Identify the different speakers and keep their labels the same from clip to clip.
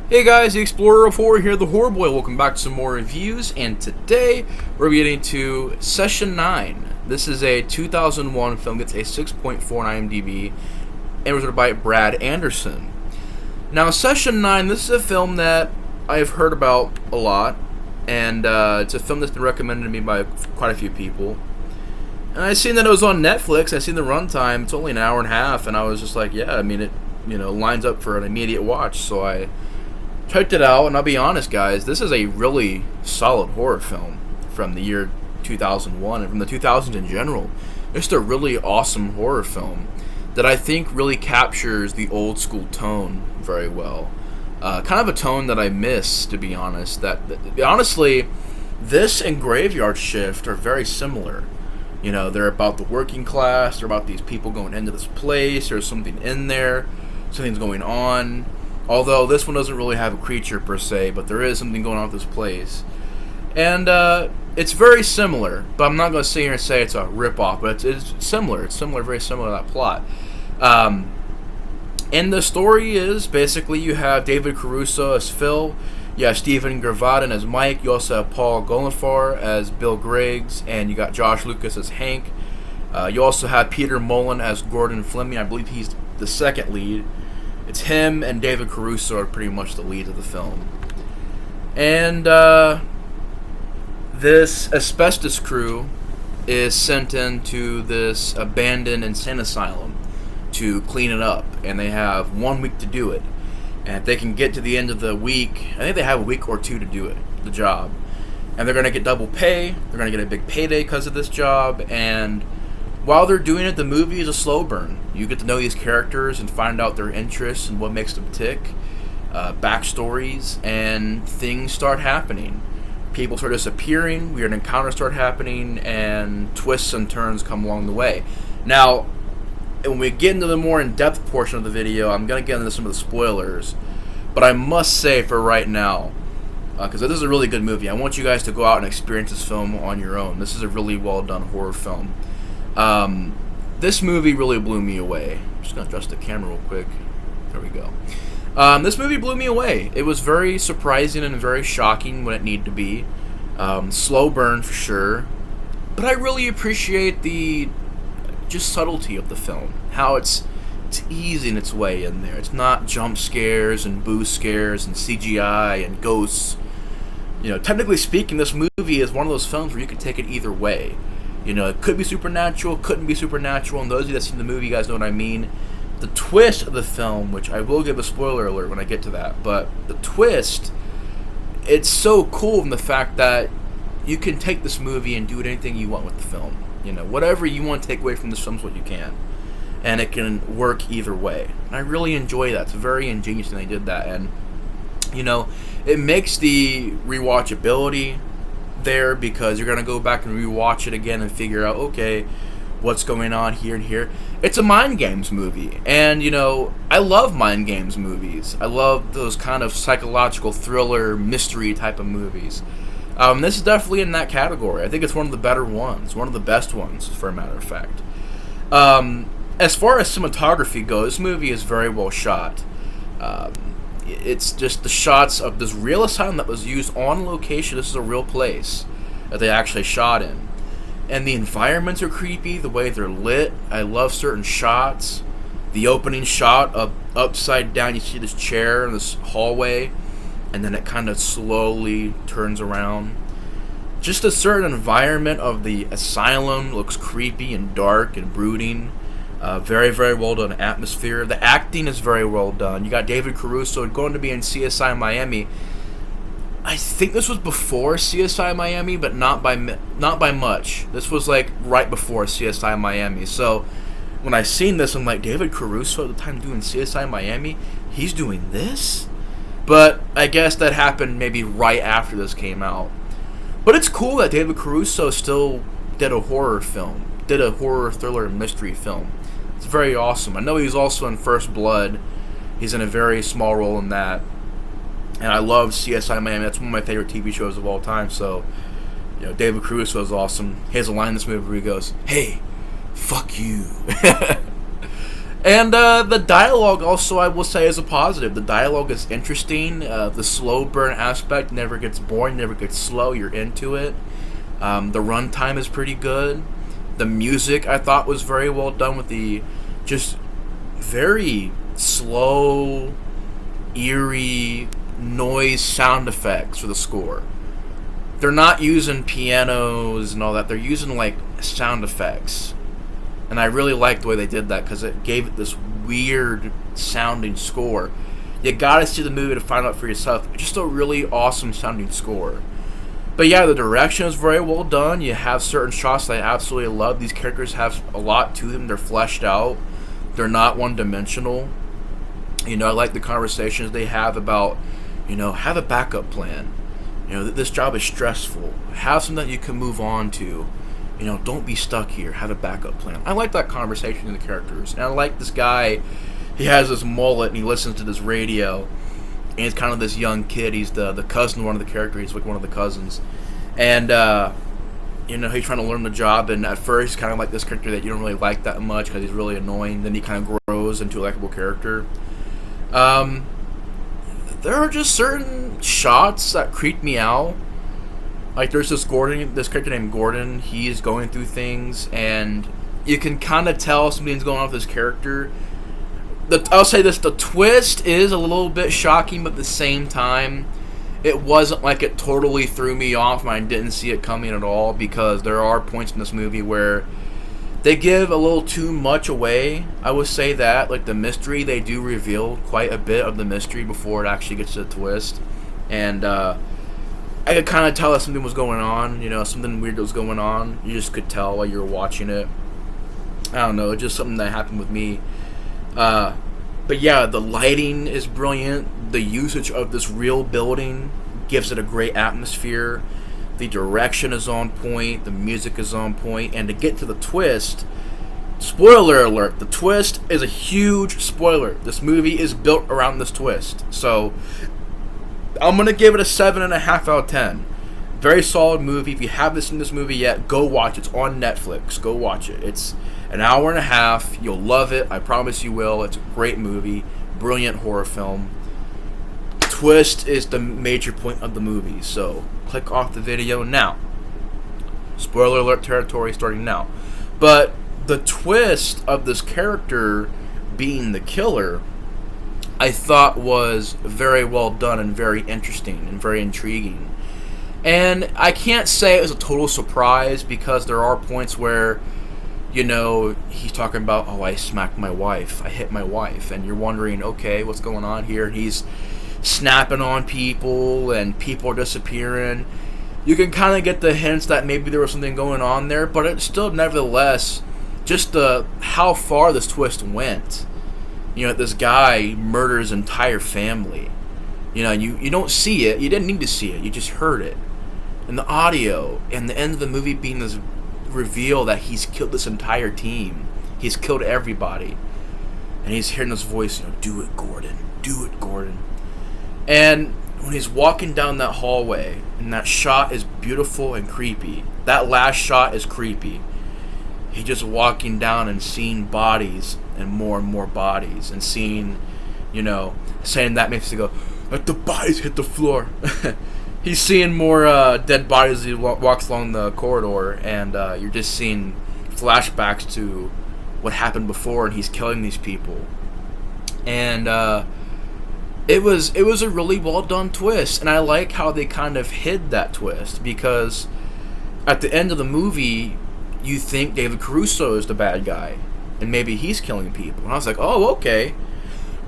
Speaker 1: Hey guys, the Explorer of Horror here, the Horror Boy. Welcome back to some more reviews, and today we're getting to Session 9. This is a 2001 film, gets a 6.4 on IMDb, and was written by Brad Anderson. Now, Session 9, this is a film that I've heard about a lot, and it's a film that's been recommended to me by quite a few people. And I seen that it was on Netflix, I seen the runtime, it's only an hour and a half, and I was just like, yeah, I mean, it lines up for an immediate watch, so I checked it out, and I'll be honest, guys, this is a really solid horror film from the year 2001 and from the 2000s in general. It's a really awesome horror film that I think really captures the old school tone very well. Kind of a tone that I miss, to be honest. Honestly, this and Graveyard Shift are very similar. You know, they're about the working class, they're about these people going into this place, there's something in there, something's going on. Although this one doesn't really have a creature per se, but there is something going on with this place. And it's very similar, but I'm not going to sit here and say it's a rip-off, but it's similar. It's similar, very similar to that plot. And the story is, basically, you have David Caruso as Phil, you have Stephen Gravatin as Mike, you also have Paul Golanfar as Bill Griggs, and you got Josh Lucas as Hank. You also have Peter Mullen as Gordon Fleming. I believe he's the second lead. It's him and David Caruso are pretty much the lead of the film. And this asbestos crew is sent into this abandoned insane asylum to clean it up. And they have 1 week to do it. And if they can get to the end of the week, I think they have a week or two to do it, the job. And they're going to get double pay. They're going to get a big payday because of this job. And while they're doing it, the movie is a slow burn. You get to know these characters and find out their interests and what makes them tick, backstories, and things start happening. People start disappearing, weird encounters start happening, and twists and turns come along the way. Now, when we get into the more in-depth portion of the video, I'm going to get into some of the spoilers, but I must say for right now, because this is a really good movie, I want you guys to go out and experience this film on your own. This is a really well-done horror film. This movie really blew me away. I'm just going to adjust the camera real quick. There we go. This movie blew me away. It was very surprising and very shocking when it needed to be. Slow burn for sure. But I really appreciate the just subtlety of the film. How it's easing its way in there. It's not jump scares and boo scares and CGI and ghosts. You know, technically speaking, this movie is one of those films where you can take it either way. You know, it could be supernatural, couldn't be supernatural, and those of you that seen the movie, you guys know what I mean. The twist of the film, which I will give a spoiler alert when I get to that, but the twist, it's so cool from the fact that you can take this movie and do anything you want with the film. You know, whatever you want to take away from this film is what you can. And it can work either way. And I really enjoy that. It's very ingenious when they did that. And, you know, it makes the rewatchability there because you're going to go back and rewatch it again and figure out, okay, what's going on here and here. It's a mind games movie, and you know, I love mind games movies. I love those kind of psychological thriller mystery type of movies. This is definitely in that category. I think it's one of the better ones, one of the best ones, for a matter of fact. As far as cinematography goes, this movie is very well shot. It's just the shots of this real asylum that was used on location. This is a real place that they actually shot in. And the environments are creepy, the way they're lit. I love certain shots. The opening shot of upside down, you see this chair in this hallway, and then it kind of slowly turns around. Just a certain environment of the asylum looks creepy and dark and brooding. Very, very well done atmosphere. The acting is very well done. You got David Caruso going to be in CSI Miami. I think this was before CSI Miami, but not by much. This was like right before CSI Miami. So when I seen this, I'm like, David Caruso at the time doing CSI Miami, he's doing this? But I guess that happened maybe right after this came out. But it's cool that David Caruso still did a horror film, did a horror thriller mystery film. It's very awesome. I know he's also in First Blood. He's in a very small role in that. And I love CSI Miami. That's one of my favorite TV shows of all time. So, you know, David Caruso is awesome. He has a line in this movie where he goes, "Hey, fuck you." And the dialogue also, I will say, is a positive. The dialogue is interesting. The slow burn aspect never gets boring, never gets slow. You're into it. The runtime is pretty good. The music, I thought, was very well done with the just very slow, eerie noise sound effects for the score. They're not using pianos and all that. They're using, like, sound effects. And I really liked the way they did that because it gave it this weird sounding score. You gotta see the movie to find out for yourself. Just a really awesome sounding score. But yeah, the direction is very well done. You have certain shots that I absolutely love. These characters have a lot to them. They're fleshed out. They're not one-dimensional. You know, I like the conversations they have about, you know, have a backup plan. You know, this job is stressful. Have something that you can move on to. You know, don't be stuck here. Have a backup plan. I like that conversation in the characters. And I like this guy. He has this mullet and he listens to this radio. And he's kind of this young kid. He's the cousin of one of the characters. He's like one of the cousins. And, you know, he's trying to learn the job. And at first, he's kind of like this character that you don't really like that much because he's really annoying. Then he kind of grows into a likable character. There are just certain shots that creep me out. Like, there's this character named Gordon. He's going through things, and you can kind of tell something's going on with this character. I'll say this, the twist is a little bit shocking, but at the same time, it wasn't like it totally threw me off and I didn't see it coming at all, because there are points in this movie where they give a little too much away. I would say that. Like, the mystery, they do reveal quite a bit of the mystery before it actually gets to the twist. And, I could kind of tell that something was going on, you know, something weird was going on. You just could tell while you were watching it. I don't know, just something that happened with me. But yeah, the lighting is brilliant. The usage of this real building gives it a great atmosphere. The direction is on point. The music is on point. And to get to the twist, spoiler alert, the twist is a huge spoiler. This movie is built around this twist. So I'm going to give it a 7.5 out of 10. Very solid movie. If you haven't seen this movie yet, go watch it. It's on Netflix. Go watch it. It's an hour and a half. You'll love it. I promise you will. It's a great movie. Brilliant horror film. Twist is the major point of the movie. So click off the video now. Spoiler alert territory starting now. But the twist of this character being the killer, I thought was very well done and very interesting and very intriguing. And I can't say it was a total surprise, because there are points where, you know, he's talking about, oh, I smacked my wife, I hit my wife, and you're wondering, okay, what's going on here? And he's snapping on people and people are disappearing. You can kind of get the hints that maybe there was something going on there, but it's still, nevertheless, just how far this twist went. You know, this guy murders his entire family. You know, you don't see it. You didn't need to see it. You just heard it. And the audio, and the end of the movie being this reveal that he's killed this entire team. He's killed everybody. And he's hearing this voice, you know, do it, Gordon. Do it, Gordon. And when he's walking down that hallway, and that shot is beautiful and creepy. That last shot is creepy. He's just walking down and seeing bodies and more bodies, and seeing, you know, saying that makes you go, let the bodies hit the floor. He's seeing more dead bodies as he walks along the corridor, and you're just seeing flashbacks to what happened before, and he's killing these people. And it was a really well done twist, and I like how they kind of hid that twist, because at the end of the movie, you think David Caruso is the bad guy, and maybe he's killing people. And I was like, oh, okay.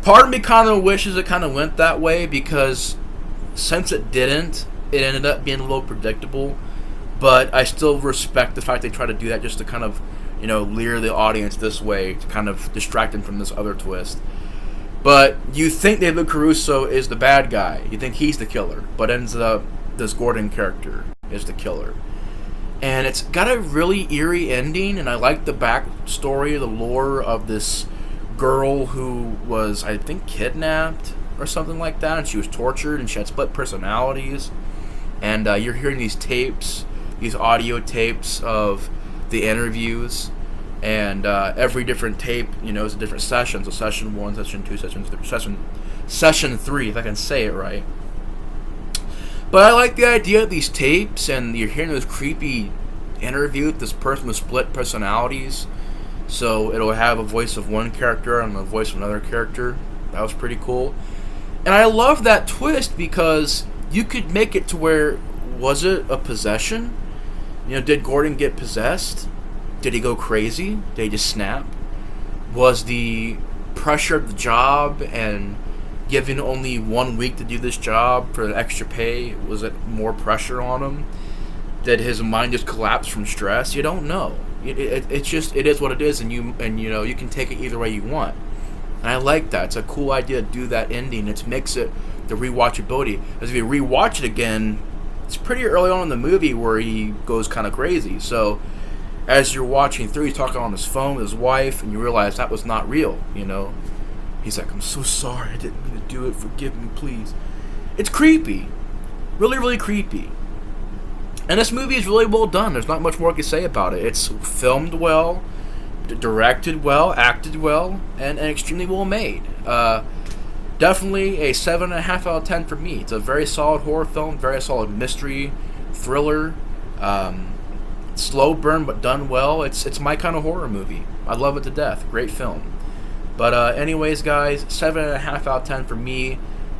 Speaker 1: Part of me kind of wishes it kind of went that way, because since it didn't, it ended up being a little predictable. But I still respect the fact they try to do that just to kind of, you know, lure the audience this way, to kind of distract them from this other twist. But you think David Caruso is the bad guy. You think he's the killer. But ends up this Gordon character is the killer. And it's got a really eerie ending, and I like the backstory, the lore of this girl who was, I think, kidnapped or something like that, and she was tortured, and she had split personalities. And you're hearing these tapes, these audio tapes of the interviews, and every different tape, is a different session. So session 1, session 2, session 3, if I can say it right. But I like the idea of these tapes, and you're hearing this creepy interview with this person with split personalities. So it'll have a voice of one character and a voice of another character. That was pretty cool. And I love that twist because you could make it to where, was it a possession? Did Gordon get possessed? Did he go crazy? Did he just snap? Was the pressure of the job and given only 1 week to do this job for the extra pay, was it more pressure on him? Did his mind just collapse from stress? You don't know. It is what it is, and you can take it either way you want. And I like that. It's a cool idea to do that ending. It makes it the rewatchability. As if you rewatch it again, it's pretty early on in the movie where he goes kind of crazy. So as you're watching through, he's talking on his phone with his wife, and you realize that was not real. He's like, "I'm so sorry. I didn't mean to do it. Forgive me, please." It's creepy. Really, really creepy. And this movie is really well done. There's not much more I can say about it. It's filmed well, directed well, acted well, and extremely well made. Definitely a 7.5 out of 10 for me. It's a very solid horror film, very solid mystery, thriller, slow burn but done well. It's my kind of horror movie. I love it to death. Great film. But anyways, guys, 7.5 out of 10 for me.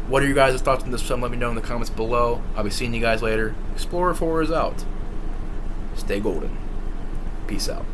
Speaker 1: What are your guys' thoughts on this film? Let me know in the comments below. I'll be seeing you guys later. Explorer 4 is out. Stay golden. Peace out.